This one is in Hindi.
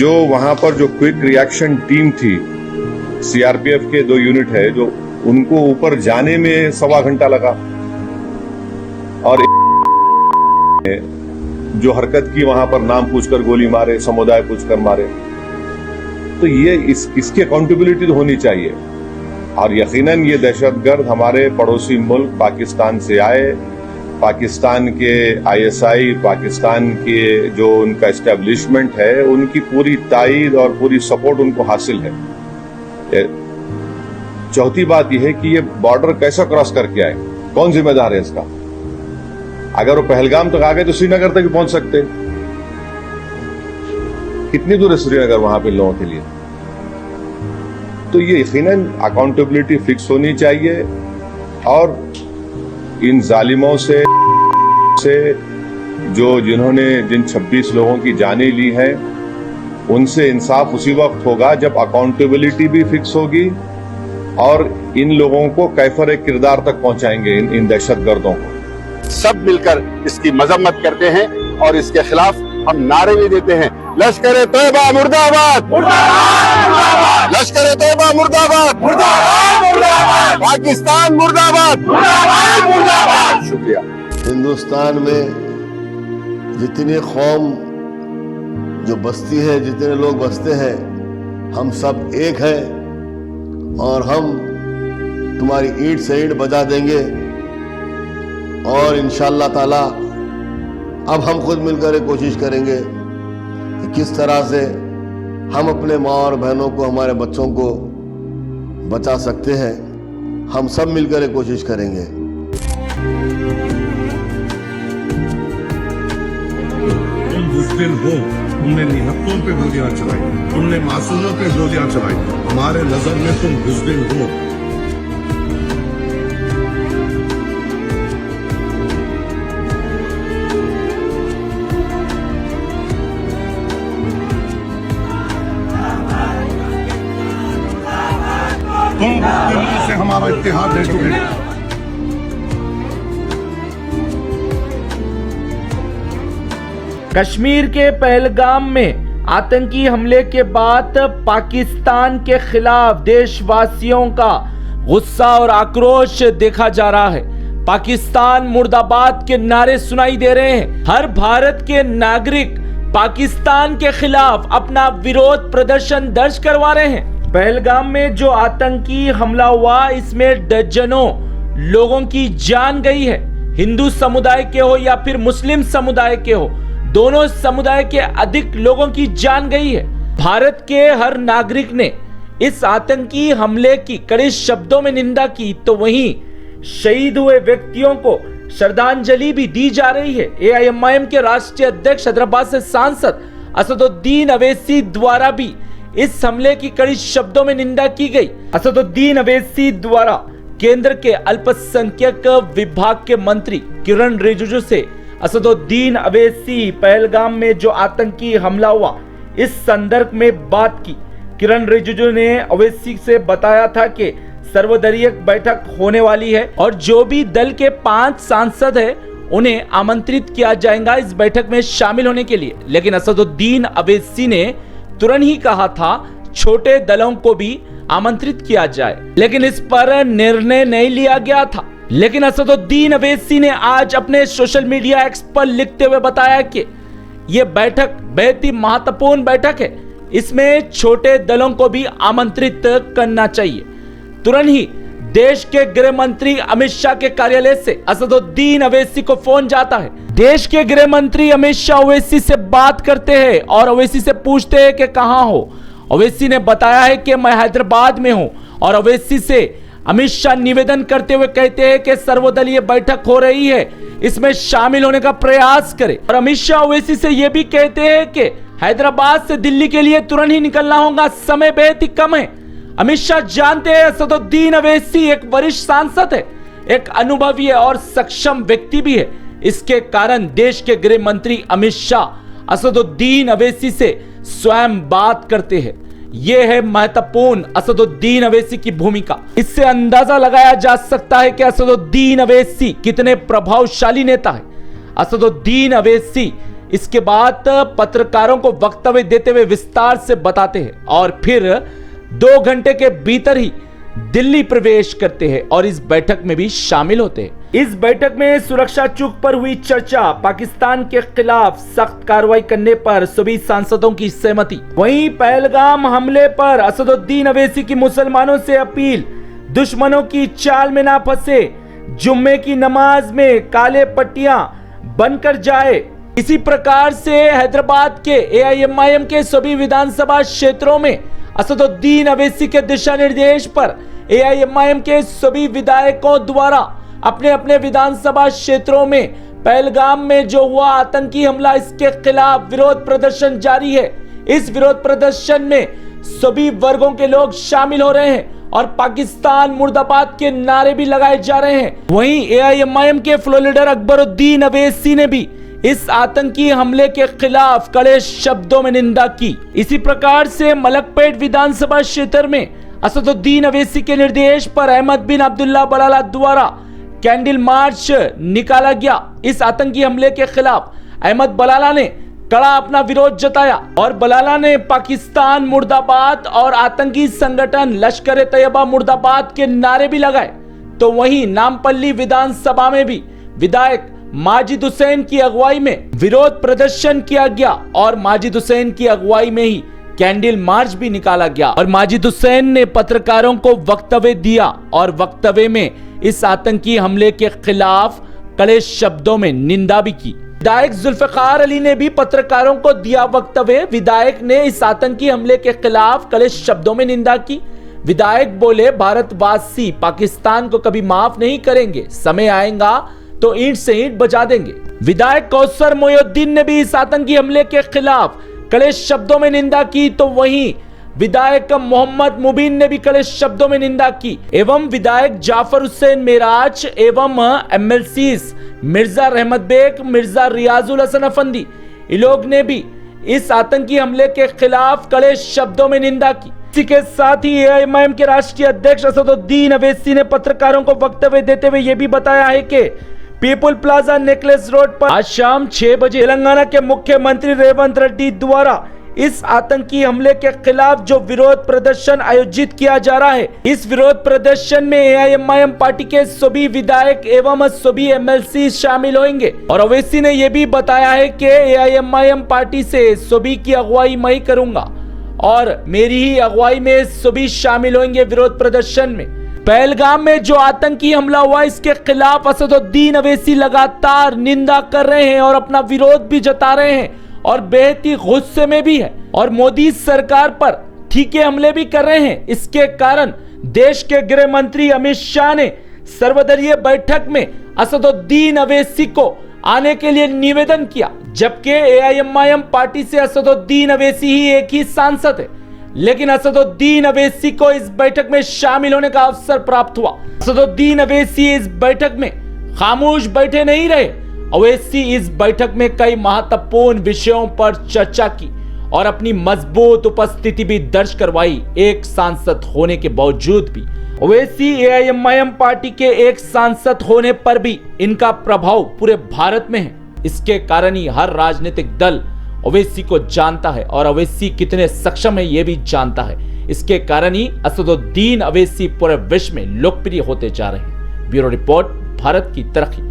जो वहां पर जो क्विक रिएक्शन टीम थी, सीआरपीएफ के 2 यूनिट है, जो उनको ऊपर जाने में 1.25 घंटा लगा, और जो हरकत की वहां पर नाम पूछकर गोली मारे, समुदाय पूछकर मारे। तो ये इसकी अकाउंटेबिलिटी तो होनी चाहिए। और यकीनन ये दहशतगर्द हमारे पड़ोसी मुल्क पाकिस्तान से आए, पाकिस्तान के आईएसआई, पाकिस्तान के जो उनका एस्टेब्लिशमेंट है, उनकी पूरी ताईद और पूरी सपोर्ट उनको हासिल है। चौथी बात यह है कि ये बॉर्डर कैसा क्रॉस करके आए, कौन जिम्मेदार है इसका? अगर वो पहलगाम तक आ गए तो श्रीनगर तक भी पहुंच सकते। कितनी दूर है श्रीनगर वहां पे लोगों के लिए? तो ये यकीनन अकाउंटेबिलिटी फिक्स होनी चाहिए, और इन जालिमों से जिन 26 लोगों की जानें ली हैं, उनसे इंसाफ उसी वक्त होगा जब अकाउंटेबिलिटी भी फिक्स होगी और इन लोगों को कैफर किरदार तक पहुंचाएंगे, इन दहशतगर्दों को। सब मिलकर इसकी मजम्मत करते हैं और इसके खिलाफ हम नारे भी देते हैं। लश्कर तैयबा मुर्दाबाद, लश्कर तैयबा मुर्दाबाद, पाकिस्तान मुर्दाबाद। शुक्रिया। हिंदुस्तान में जितनी कौम जो बसती है, जितने लोग बसते हैं, हम सब एक हैं, और हम तुम्हारी ईंट से ईंट बजा देंगे। और इंशाअल्लाह ताला अब हम खुद मिलकर एक कोशिश करेंगे कि किस तरह से हम अपने माँ और बहनों को, हमारे बच्चों को बचा सकते हैं। हम सब मिलकर एक कोशिश करेंगे। तुम बुज़दिल हो, तुमने निहत्तों पे गोलियां चलाई, तुमने मासूमों पे गोलियां चलाई, हमारे नजर में तुम बुज़दिल हो। तुम बुज़दिलों से हमारा इत्तेहाद दे चुके हो। कश्मीर के पहलगाम में आतंकी हमले के बाद पाकिस्तान के खिलाफ देशवासियों का गुस्सा और आक्रोश देखा जा रहा है। पाकिस्तान मुर्दाबाद के नारे सुनाई दे रहे हैं। हर भारत के नागरिक पाकिस्तान के खिलाफ अपना विरोध प्रदर्शन दर्ज करवा रहे हैं। पहलगाम में जो आतंकी हमला हुआ, इसमें दर्जनों लोगों की जान गई है। हिंदू समुदाय के हो या फिर मुस्लिम समुदाय के हो, दोनों समुदाय के अधिक लोगों की जान गई है। भारत के हर नागरिक ने इस आतंकी हमले की कड़े शब्दों में निंदा की, तो वहीं शहीद हुए व्यक्तियों को श्रद्धांजलि भी दी जा रही है। एआईएमआईएम के राष्ट्रीय अध्यक्ष हैदराबाद से सांसद असदुद्दीन अवैसी द्वारा भी इस हमले की कड़ी शब्दों में निंदा की गई। असदुद्दीन अवैसी द्वारा केंद्र के अल्पसंख्यक विभाग के मंत्री किरण रिजिजू से असदुद्दीन अवैसी पहलगाम में जो आतंकी हमला हुआ, इस संदर्भ में बात की। किरण रिजिजू ने अवैसी से बताया था कि सर्वदलीय बैठक होने वाली है और जो भी दल के 5 सांसद हैं, उन्हें आमंत्रित किया जाएगा इस बैठक में शामिल होने के लिए। लेकिन असदुद्दीन अवैसी ने तुरंत ही कहा था छोटे दलों को भी आमंत्रित किया जाए, लेकिन इस पर निर्णय नहीं लिया गया था। लेकिन असदुद्दीन अवैसी ने आज अपने सोशल मीडिया एक्स पर लिखते हुए बताया कि यह बैठक बेहद ही महत्वपूर्ण बैठक है, इसमें छोटे दलों को भी आमंत्रित करना चाहिए। तुरंत ही देश के गृह मंत्री अमित शाह के कार्यालय से असदुद्दीन अवैसी को फोन जाता है। देश के गृह मंत्री अमित शाह अवैसी से बात करते हैं और अवैसी से पूछते हैं कि कहां हो। अवैसी ने बताया है कि मैं हैदराबाद में हूं और अवैसी से अमित शाह निवेदन करते हुए कहते हैं कि सर्वदलीय बैठक हो रही है, इसमें शामिल होने का प्रयास करें। और अमित शाह अवैसी से यह भी कहते हैं कि हैदराबाद से दिल्ली के लिए तुरंत ही निकलना होगा, समय बेहद ही कम है। अमित शाह जानते हैं असदुद्दीन अवैसी एक वरिष्ठ सांसद है, एक अनुभवी और सक्षम व्यक्ति भी है। इसके कारण देश के गृह मंत्री अमित शाह असदुद्दीन अवैसी से स्वयं बात करते हैं। यह है महत्वपूर्ण असदुद्दीन अवैसी की भूमिका। इससे अंदाजा लगाया जा सकता है कि असदुद्दीन अवैसी कितने प्रभावशाली नेता है। असदुद्दीन अवैसी इसके बाद पत्रकारों को वक्तव्य देते हुए विस्तार से बताते हैं और फिर 2 घंटे के भीतर ही दिल्ली प्रवेश करते हैं और इस बैठक में भी शामिल होते हैं। इस बैठक में सुरक्षा चूक पर हुई चर्चा, पाकिस्तान के खिलाफ सख्त कार्रवाई करने पर सभी सांसदों की सहमति। वहीं पहलगाम हमले पर असदुद्दीन अवैसी की मुसलमानों से अपील, दुश्मनों की चाल में ना फंसे, जुम्मे की नमाज में काले पट्टियां बनकर जाए। इसी प्रकार से हैदराबाद के एआईएमआईएम के सभी विधानसभा क्षेत्रों में असदुद्दीन अवैसी के दिशा निर्देश पर एआईएमआईएम के सभी विधायकों द्वारा अपने अपने विधानसभा क्षेत्रों में पहलगाम में जो हुआ आतंकी हमला, इसके खिलाफ विरोध प्रदर्शन जारी है। इस विरोध प्रदर्शन में सभी वर्गों के लोग शामिल हो रहे हैं और पाकिस्तान मुर्दाबाद के नारे भी लगाए जा रहे हैं। वहीं एआईएमआईएम के फ्लोर लीडर अकबरुद्दीन अवैसी ने भी इस आतंकी हमले के खिलाफ कड़े शब्दों में निंदा की। इसी प्रकार से मलकपेट विधानसभा क्षेत्र में असदुद्दीन अवैसी के निर्देश पर अहमद बिन अब्दुल्ला बलाला द्वारा कैंडल मार्च निकाला गया। इस आतंकी हमले के खिलाफ अहमद बलाला ने कड़ा अपना विरोध जताया और बलाला ने पाकिस्तान मुर्दाबाद और आतंकी संगठन लश्कर तैयबा मुर्दाबाद के नारे भी लगाए। तो वहीं नामपल्ली विधानसभा में भी विधायक माजिद हुसैन की अगुवाई में विरोध प्रदर्शन किया गया और माजिद हुसैन की अगुवाई में ही कैंडल मार्च भी निकाला गया और माजिद हुसैन ने पत्रकारों को वक्तव्य दिया और वक्तव्य में इस आतंकी हमले के खिलाफ कड़े शब्दों में निंदा भी की। विधायक जुल्फिकार अली ने भी पत्रकारों को दिया वक्तव्य। विधायक ने इस आतंकी हमले के खिलाफ कड़े शब्दों में निंदा की। विधायक बोले, भारतवासी पाकिस्तान को कभी माफ नहीं करेंगे, समय आएगा तो ईंट से ईंट बजा देंगे। विधायक कौसर मोयुद्दीन ने भी इस आतंकी हमले के खिलाफ कड़े शब्दों में निंदा की। तो वहीं विधायक मोहम्मद मुबीन ने भी कड़े शब्दों में निंदा की एवं विधायक जाफर हुसैन मेराज एवं एमएलसीज मिर्जा रहमत बेग, मिर्जा रियाजुल हसन अफंदी, इन लोग ने भी इस आतंकी हमले के खिलाफ कड़े शब्दों में निंदा की। इसी के साथ ही एआईएमआईएम के राष्ट्रीय अध्यक्ष असदुद्दीन अवैसी ने पत्रकारों को वक्तव्य देते हुए यह भी बताया है कि पीपल प्लाजा नेकलेस रोड पर आज शाम 6 बजे तेलंगाना के मुख्यमंत्री रेवंत रेड्डी द्वारा इस आतंकी हमले के खिलाफ जो विरोध प्रदर्शन आयोजित किया जा रहा है, इस विरोध प्रदर्शन में एआईएमआईएम पार्टी के सभी विधायक एवं सभी एमएलसी शामिल होंगे। और अवैसी ने यह भी बताया है कि एआईएमआईएम पार्टी से सभी की अगुवाई मैं ही करूंगा और मेरी ही अगुवाई में सभी शामिल होंगे विरोध प्रदर्शन में। पहलगाम में जो आतंकी हमला हुआ, इसके खिलाफ असदुद्दीन अवैसी लगातार निंदा कर रहे हैं और अपना विरोध भी जता रहे हैं और बेहद ही गुस्से में भी है और मोदी सरकार पर तीखे हमले भी कर रहे हैं। इसके कारण देश के गृह मंत्री अमित शाह ने सर्वदलीय बैठक में असदुद्दीन अवैसी को आने के लिए निवेदन किया, जबकि एआईएमआईएम पार्टी से असदुद्दीन अवैसी ही एक ही सांसद है, लेकिन असदुद्दीन अवैसी को इस बैठक में शामिल होने का अवसर प्राप्त हुआ। असदुद्दीन अवैसी इस बैठक में खामोश बैठे नहीं रहे। अवैसी इस बैठक में कई महत्वपूर्ण विषयों पर चर्चा की और अपनी मजबूत उपस्थिति भी दर्ज करवाई। एक सांसद होने के बावजूद भी अवैसी एआईएमआईएम पार्टी के एक सांसद होने पर भी इनका प्रभाव पूरे भारत में है। इसके कारण ही हर राजनीतिक दल अवैसी को जानता है और अवैसी कितने सक्षम है ये भी जानता है। इसके कारण ही असदुद्दीन अवैसी पूरे विश्व में लोकप्रिय होते जा रहे हैं। ब्यूरो रिपोर्ट, भारत की तरक्की।